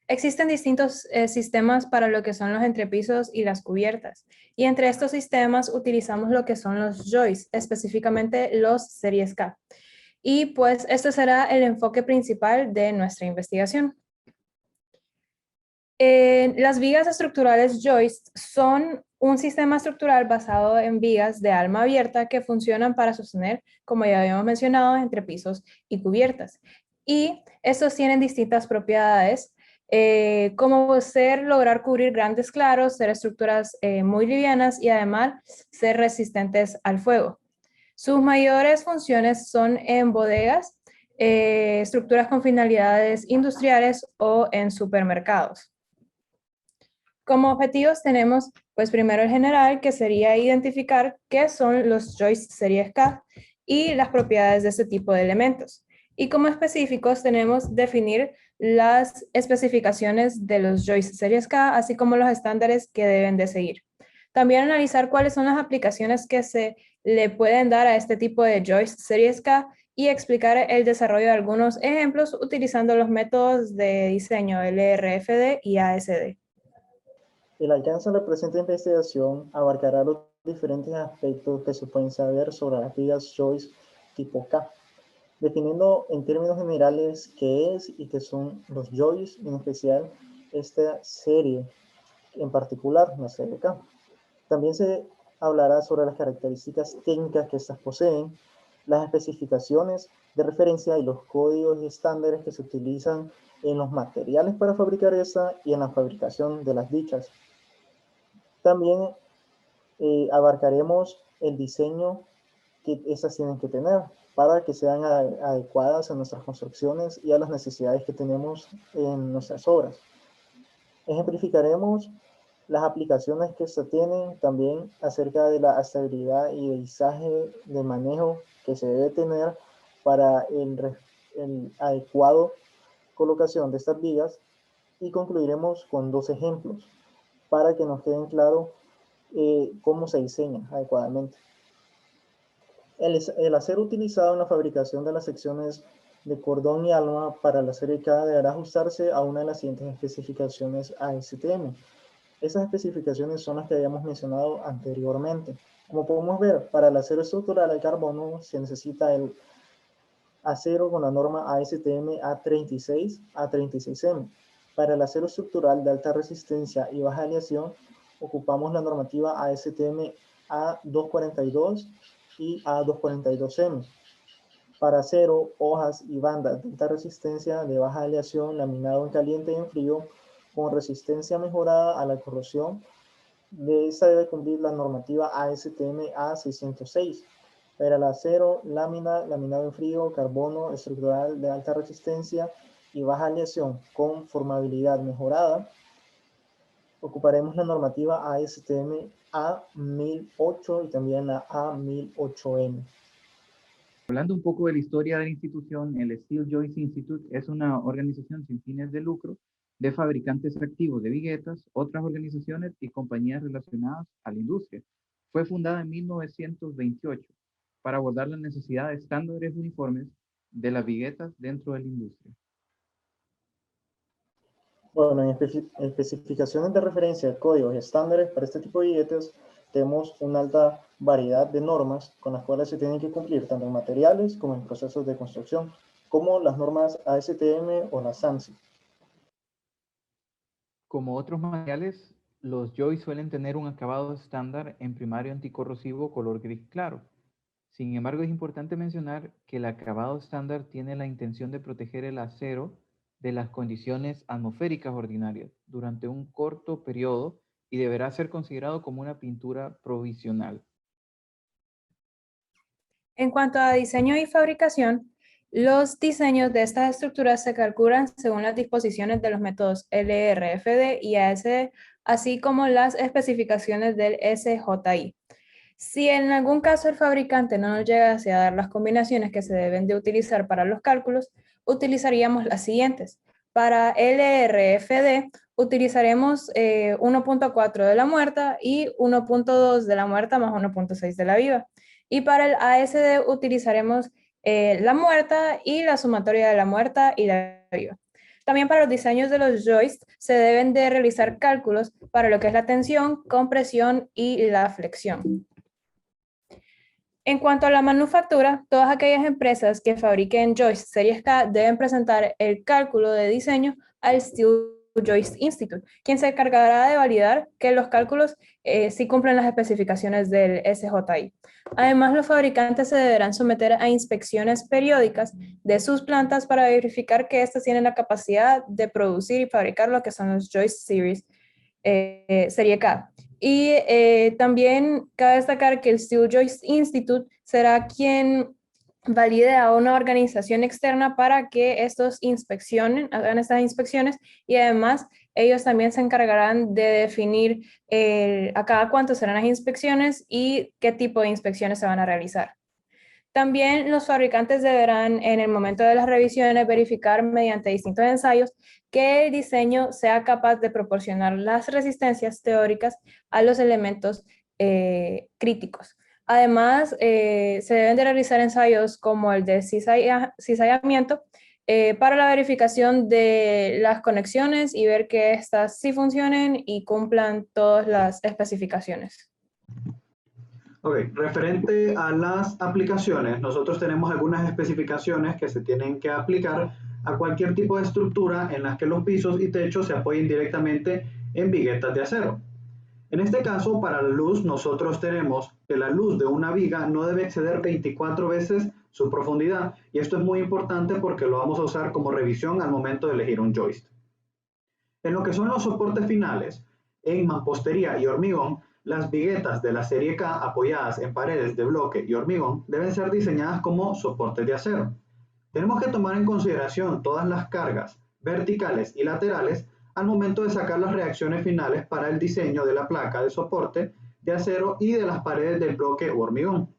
Existen distintos sistemas para lo que son los entrepisos y las cubiertas. Y entre estos sistemas utilizamos lo que son los joists, específicamente los Series K. Y pues este será el enfoque principal de nuestra investigación. Las vigas estructurales joist son un sistema estructural basado en vigas de alma abierta que funcionan para sostener, como ya habíamos mencionado, entrepisos y cubiertas. Y estos tienen distintas propiedades, como lograr cubrir grandes claros, ser estructuras muy livianas y además ser resistentes al fuego. Sus mayores funciones son en bodegas, estructuras con finalidades industriales o en supermercados. Como objetivos tenemos, pues primero el general, que sería identificar qué son los joists series K y las propiedades de este tipo de elementos. Y como específicos tenemos definir las especificaciones de los joists series K, así como los estándares que deben de seguir. También analizar cuáles son las aplicaciones que se le pueden dar a este tipo de joists series K y explicar el desarrollo de algunos ejemplos utilizando los métodos de diseño LRFD y ASD. El alcance de la presente investigación abarcará los diferentes aspectos que se pueden saber sobre las vigas joist tipo K, definiendo en términos generales qué es y qué son los joists, en especial esta serie en particular, la serie K. También se hablará sobre las características técnicas que estas poseen, las especificaciones de referencia y los códigos y estándares que se utilizan en los materiales para fabricar esta y en la fabricación de las dichas. También abarcaremos el diseño que estas tienen que tener para que sean adecuadas a nuestras construcciones y a las necesidades que tenemos en nuestras obras. Ejemplificaremos las aplicaciones que se tienen, también acerca de la estabilidad y el izaje de manejo que se debe tener para el adecuado colocación de estas vigas, y concluiremos con dos ejemplos para que nos queden claros cómo se diseña adecuadamente. El acero utilizado en la fabricación de las secciones de cordón y alma para la serie K deberá ajustarse a una de las siguientes especificaciones ASTM. Esas especificaciones son las que habíamos mencionado anteriormente. Como podemos ver, para el acero estructural al carbono se necesita el acero con la norma ASTM A36, A36M. Para el acero estructural de alta resistencia y baja aleación, ocupamos la normativa ASTM A242 y A242M. Para acero, hojas y bandas de alta resistencia, de baja aleación, laminado en caliente y en frío, con resistencia mejorada a la corrosión, de esta debe cumplir la normativa ASTM A606. Para el acero, lámina, laminado en frío, carbono estructural de alta resistencia y baja aleación con formabilidad mejorada, ocuparemos la normativa ASTM A1008 y también la A1008M. Hablando un poco de la historia de la institución, el Steel Joist Institute es una organización sin fines de lucro de fabricantes activos de viguetas, otras organizaciones y compañías relacionadas a la industria. Fue fundada en 1928 para abordar la necesidad de estándares uniformes de las viguetas dentro de la industria. Bueno, en especificaciones de referencia, códigos y estándares para este tipo de viguetas, tenemos una alta variedad de normas con las cuales se tienen que cumplir tanto en materiales como en procesos de construcción, como las normas ASTM o las ANSI. Como otros materiales, los joists suelen tener un acabado estándar en primario anticorrosivo color gris claro. Sin embargo, es importante mencionar que el acabado estándar tiene la intención de proteger el acero de las condiciones atmosféricas ordinarias durante un corto periodo y deberá ser considerado como una pintura provisional. En cuanto a diseño y fabricación, los diseños de estas estructuras se calculan según las disposiciones de los métodos LRFD y ASD, así como las especificaciones del SJI. Si en algún caso el fabricante no nos llegase a dar las combinaciones que se deben de utilizar para los cálculos, utilizaríamos las siguientes. Para LRFD utilizaremos 1.4 de la muerta y 1.2 de la muerta más 1.6 de la viva. Y para el ASD utilizaremos la muerta y la sumatoria de la muerta y la viva. También para los diseños de los joists se deben de realizar cálculos para lo que es la tensión, compresión y la flexión. En cuanto a la manufactura, todas aquellas empresas que fabriquen joists Series K deben presentar el cálculo de diseño al Steel Joist Institute, quien se encargará de validar que los cálculos sí cumplen las especificaciones del SJI. Además, los fabricantes se deberán someter a inspecciones periódicas de sus plantas para verificar que éstas tienen la capacidad de producir y fabricar lo que son los Joist Series Serie K. Y también cabe destacar que el Steel Joist Institute será quien valide a una organización externa para que estos hagan estas inspecciones, y además ellos también se encargarán de definir a cada cuánto serán las inspecciones y qué tipo de inspecciones se van a realizar. También los fabricantes deberán, en el momento de las revisiones, verificar mediante distintos ensayos que el diseño sea capaz de proporcionar las resistencias teóricas a los elementos críticos. Además, se deben de realizar ensayos como el de cizallamiento para la verificación de las conexiones y ver que éstas sí funcionen y cumplan todas las especificaciones. Ok, referente a las aplicaciones, nosotros tenemos algunas especificaciones que se tienen que aplicar a cualquier tipo de estructura en las que los pisos y techos se apoyen directamente en viguetas de acero. En este caso, para la luz, nosotros tenemos que la luz de una viga no debe exceder 24 veces su profundidad, y esto es muy importante porque lo vamos a usar como revisión al momento de elegir un joist. En lo que son los soportes finales, en mampostería y hormigón, las viguetas de la serie K apoyadas en paredes de bloque y hormigón deben ser diseñadas como soportes de acero. Tenemos que tomar en consideración todas las cargas verticales y laterales al momento de sacar las reacciones finales para el diseño de la placa de soporte de acero y de las paredes del bloque o hormigón.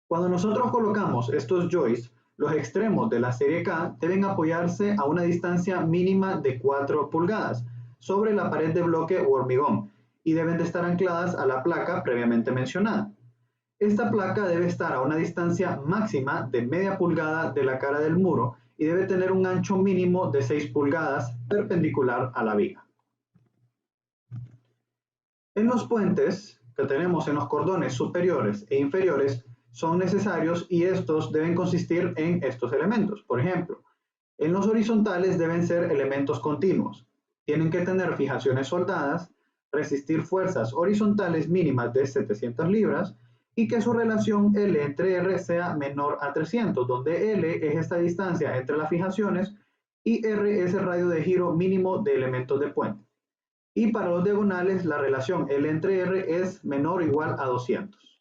Cuando nosotros colocamos estos joists, los extremos de la serie K deben apoyarse a una distancia mínima de 4 pulgadas sobre la pared de bloque o hormigón, y deben de estar ancladas a la placa previamente mencionada. Esta placa debe estar a una distancia máxima de media pulgada de la cara del muro y debe tener un ancho mínimo de 6 pulgadas perpendicular a la viga. En los puentes que tenemos en los cordones superiores e inferiores son necesarios, y estos deben consistir en estos elementos. Por ejemplo, en los horizontales deben ser elementos continuos, tienen que tener fijaciones soldadas, resistir fuerzas horizontales mínimas de 700 libras y que su relación L entre R sea menor a 300, donde L es esta distancia entre las fijaciones y R es el radio de giro mínimo de elementos de puente. Y para los diagonales, la relación L entre R es menor o igual a 200.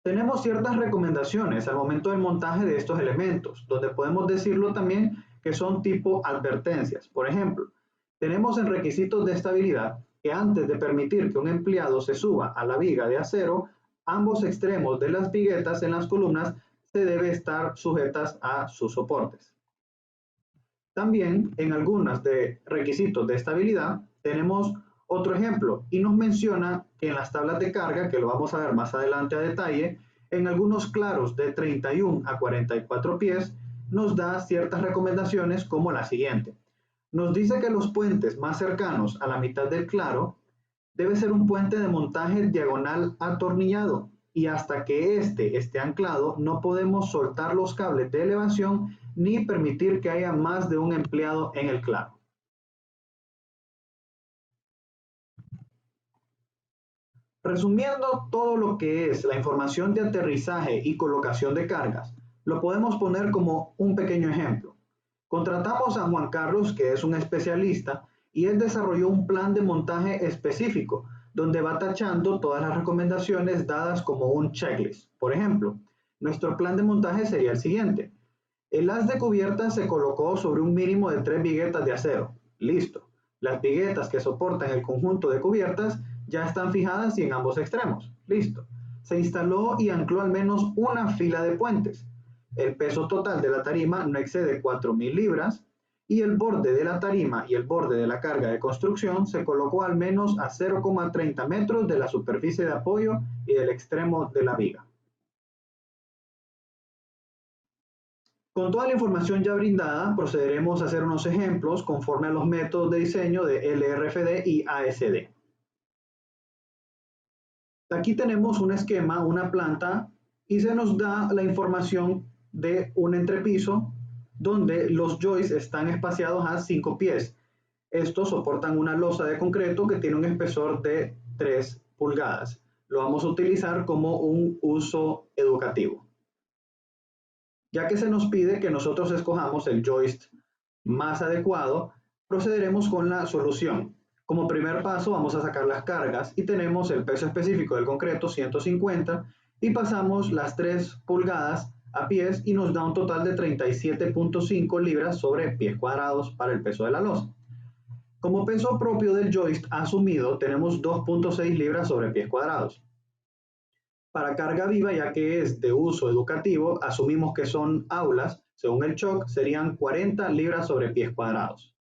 Tenemos ciertas recomendaciones al momento del montaje de estos elementos, donde podemos decirlo también que son tipo advertencias. Por ejemplo, tenemos en requisitos de estabilidad que antes de permitir que un empleado se suba a la viga de acero, ambos extremos de las viguetas en las columnas se deben estar sujetas a sus soportes. También en algunos de requisitos de estabilidad tenemos otro ejemplo, y nos menciona que en las tablas de carga, que lo vamos a ver más adelante a detalle, en algunos claros de 31 a 44 pies nos da ciertas recomendaciones como la siguiente. Nos dice que los puentes más cercanos a la mitad del claro debe ser un puente de montaje diagonal atornillado, y hasta que éste esté anclado no podemos soltar los cables de elevación ni permitir que haya más de un empleado en el claro. Resumiendo todo lo que es la información de aterrizaje y colocación de cargas, lo podemos poner como un pequeño ejemplo. Contratamos a Juan Carlos, que es un especialista, y él desarrolló un plan de montaje específico, donde va tachando todas las recomendaciones dadas como un checklist. Por ejemplo, nuestro plan de montaje sería el siguiente. El haz de cubierta se colocó sobre un mínimo de 3 viguetas de acero. Listo. Las viguetas que soportan el conjunto de cubiertas ya están fijadas y en ambos extremos. Listo. Se instaló y ancló al menos una fila de puentes. El peso total de la tarima no excede 4.000 libras y el borde de la tarima y el borde de la carga de construcción se colocó al menos a 0,30 metros de la superficie de apoyo y del extremo de la viga. Con toda la información ya brindada, procederemos a hacer unos ejemplos conforme a los métodos de diseño de LRFD y ASD. Aquí tenemos un esquema, una planta, y se nos da la información de un entrepiso donde los joists están espaciados a 5 pies. Estos soportan una losa de concreto que tiene un espesor de 3 pulgadas. Lo vamos a utilizar como un uso educativo. Ya que se nos pide que nosotros escojamos el joist más adecuado, procederemos con la solución. Como primer paso vamos a sacar las cargas y tenemos el peso específico del concreto 150 y pasamos las 3 pulgadas a pies y nos da un total de 37.5 libras sobre pies cuadrados para el peso de la losa. Como peso propio del joist asumido tenemos 2.6 libras sobre pies cuadrados. Para carga viva, ya que es de uso educativo, asumimos que son aulas, según el CHOC serían 40 libras sobre pies cuadrados.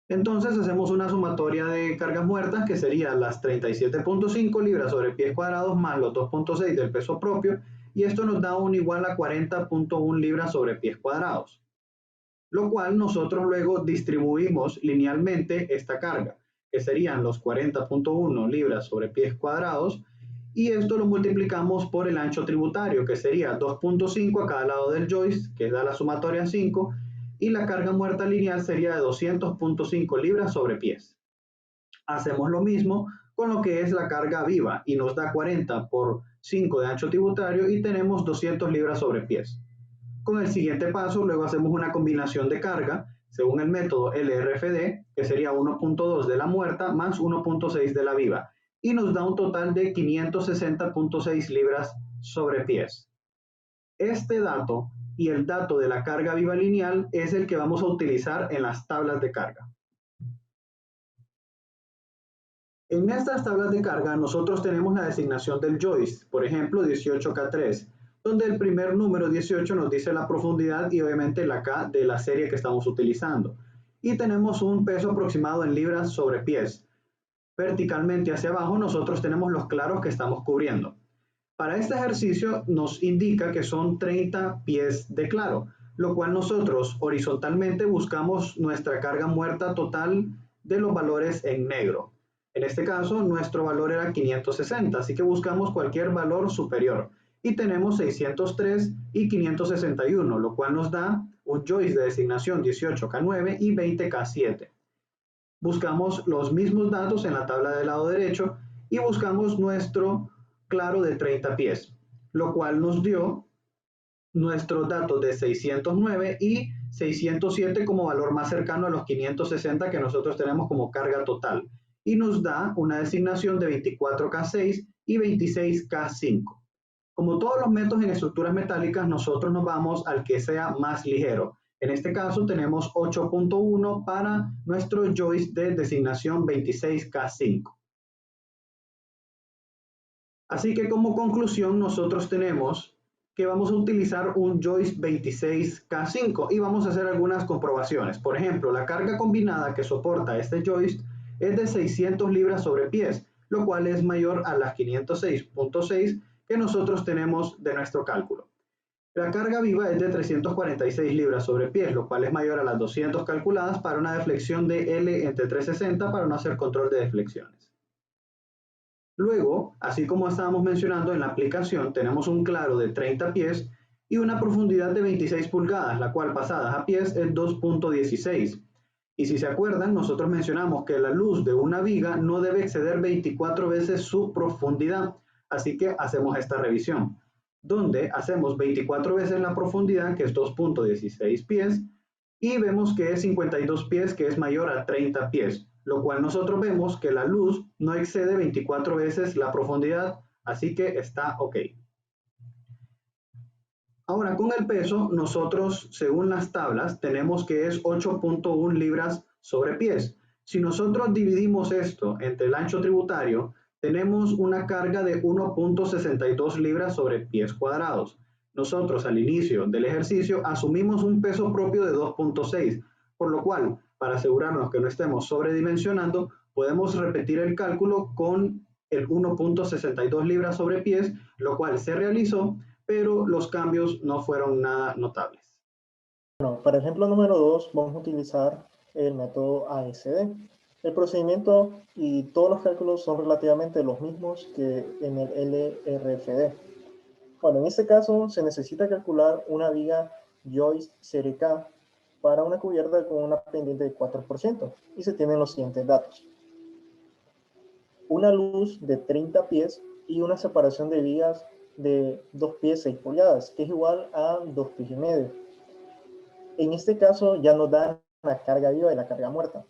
Entonces hacemos una sumatoria de cargas muertas que serían las 37.5 libras sobre pies cuadrados más los 2.6 del peso propio, y esto nos da un igual a 40.1 libras sobre pies cuadrados, lo cual nosotros luego distribuimos linealmente esta carga, que serían los 40.1 libras sobre pies cuadrados, y esto lo multiplicamos por el ancho tributario, que sería 2.5 a cada lado del joist, que da la sumatoria 5, y la carga muerta lineal sería de 200.5 libras sobre pies. Hacemos lo mismo con lo que es la carga viva, y nos da 40 por 5 de ancho tributario, y tenemos 200 libras sobre pies. Con el siguiente paso, luego hacemos una combinación de carga, según el método LRFD, que sería 1.2 de la muerta más 1.6 de la viva, y nos da un total de 560.6 libras sobre pies. Este dato y el dato de la carga viva lineal es el que vamos a utilizar en las tablas de carga. En estas tablas de carga nosotros tenemos la designación del joist, por ejemplo 18K3, donde el primer número 18 nos dice la profundidad y obviamente la K de la serie que estamos utilizando. Y tenemos un peso aproximado en libras sobre pies. Verticalmente hacia abajo nosotros tenemos los claros que estamos cubriendo. Para este ejercicio nos indica que son 30 pies de claro, lo cual nosotros horizontalmente buscamos nuestra carga muerta total de los valores en negro. En este caso nuestro valor era 560, así que buscamos cualquier valor superior. Y tenemos 603 y 561, lo cual nos da un joist de designación 18K9 y 20K7. Buscamos los mismos datos en la tabla del lado derecho y buscamos nuestro claro de 30 pies, lo cual nos dio nuestros datos de 609 y 607 como valor más cercano a los 560 que nosotros tenemos como carga total, y nos da una designación de 24K6 y 26K5. Como todos los métodos en estructuras metálicas, nosotros nos vamos al que sea más ligero. En este caso tenemos 8.1 para nuestro joist de designación 26K5. Así que como conclusión nosotros tenemos que vamos a utilizar un joist 26K5 y vamos a hacer algunas comprobaciones. Por ejemplo, la carga combinada que soporta este joist es de 600 libras sobre pies, lo cual es mayor a las 506.6 que nosotros tenemos de nuestro cálculo. La carga viva es de 346 libras sobre pies, lo cual es mayor a las 200 calculadas para una deflexión de L entre 360 para no hacer control de deflexiones. Luego, así como estábamos mencionando en la aplicación, tenemos un claro de 30 pies y una profundidad de 26 pulgadas, la cual pasadas a pies es 2.16. Y si se acuerdan, nosotros mencionamos que la luz de una viga no debe exceder 24 veces su profundidad, así que hacemos esta revisión, donde hacemos 24 veces la profundidad, que es 2.16 pies, y vemos que es 52 pies, que es mayor a 30 pies, lo cual nosotros vemos que la luz no excede 24 veces la profundidad, así que está ok. Ahora con el peso, nosotros según las tablas tenemos que es 8.1 libras sobre pies. Si nosotros dividimos esto entre el ancho tributario, tenemos una carga de 1.62 libras sobre pies cuadrados. Nosotros al inicio del ejercicio asumimos un peso propio de 2.6, por lo cual, para asegurarnos que no estemos sobredimensionando, podemos repetir el cálculo con el 1.62 libras sobre pies, lo cual se realizó, pero los cambios no fueron nada notables. Bueno, para el ejemplo número 2 vamos a utilizar el método ASD. El procedimiento y todos los cálculos son relativamente los mismos que en el LRFD. Bueno, en este caso se necesita calcular una viga joist serie K para una cubierta con una pendiente de 4% y se tienen los siguientes datos. Una luz de 30 pies y una separación de vigas de 2 pies 6 pulgadas, que es igual a 2 pies y medio. En este caso ya nos dan la carga viva y la carga muerta,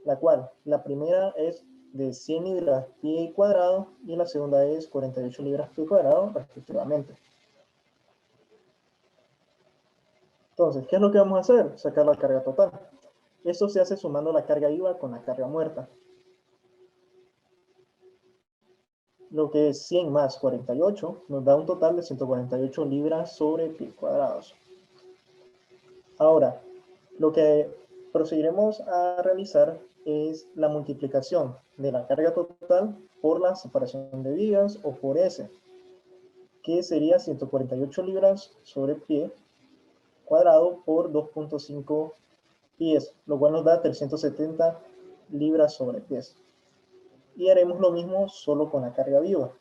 la cual la primera es de 100 libras pie cuadrado y la segunda es 48 libras pie cuadrado respectivamente. Entonces, ¿qué es lo que vamos a hacer? Sacar la carga total. Esto se hace sumando la carga viva con la carga muerta. Lo que es 100 más 48 nos da un total de 148 libras sobre pies cuadrados. Ahora, lo que procederemos a realizar es la multiplicación de la carga total por la separación de vigas o por S, que sería 148 libras sobre pie cuadrado por 2.5 pies, lo cual nos da 370 libras sobre pies. Y haremos lo mismo solo con la carga viva,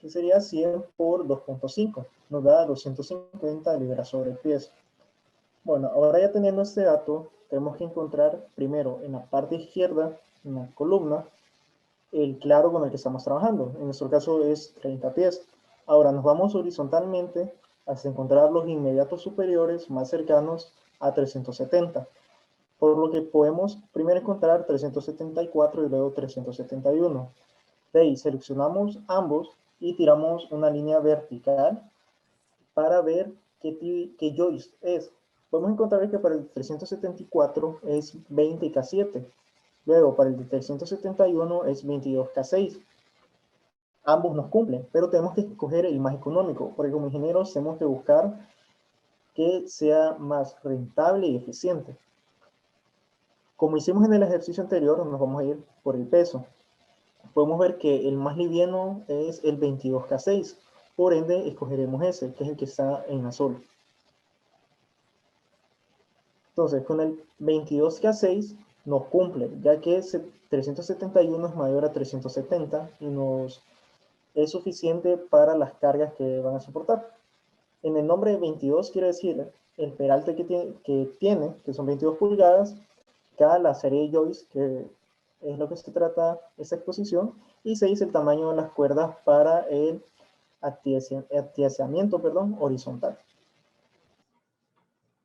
que sería 100 por 2.5, nos da 250 libras sobre pies. Bueno, ahora ya teniendo este dato, tenemos que encontrar primero en la parte izquierda, en la columna, el claro con el que estamos trabajando. En nuestro caso es 30 pies. Ahora nos vamos horizontalmente hasta encontrar los inmediatos superiores más cercanos a 370. Por lo que podemos primero encontrar 374 y luego 371. De ahí seleccionamos ambos y tiramos una línea vertical para ver qué joist es. Podemos encontrar que para el 374 es 20K7. Luego para el 371 es 22K6. Ambos nos cumplen, pero tenemos que escoger el más económico, porque como ingenieros tenemos que buscar que sea más rentable y eficiente. Como hicimos en el ejercicio anterior, nos vamos a ir por el peso. Podemos ver que el más liviano es el 22K6. Por ende, escogeremos ese, que es el que está en azul. Entonces, con el 22K6 nos cumple, ya que 371 es mayor a 370 y nos es suficiente para las cargas que van a soportar. En el nombre de 22 quiere decir el peralte que tiene, que son 22 pulgadas, K la serie de joist, que es lo que se trata esta exposición, y 6 el tamaño de las cuerdas para el atiazamiento horizontal.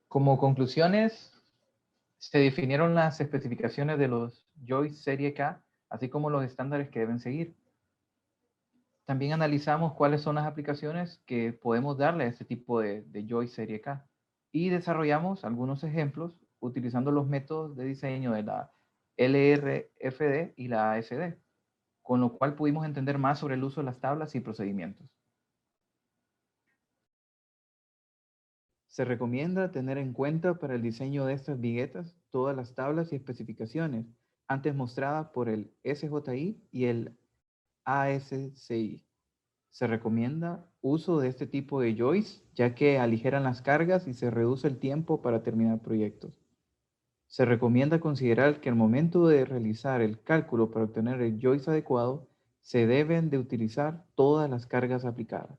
Como conclusiones, se definieron las especificaciones de los joists serie K, así como los estándares que deben seguir. También analizamos cuáles son las aplicaciones que podemos darle a este tipo de joist serie K y desarrollamos algunos ejemplos utilizando los métodos de diseño de la LRFD y la ASD, con lo cual pudimos entender más sobre el uso de las tablas y procedimientos. Se recomienda tener en cuenta para el diseño de estas viguetas todas las tablas y especificaciones antes mostradas por el SJI y el ASCI. Se recomienda uso de este tipo de joists ya que aligeran las cargas y se reduce el tiempo para terminar proyectos. Se recomienda considerar que al momento de realizar el cálculo para obtener el joist adecuado, se deben de utilizar todas las cargas aplicadas.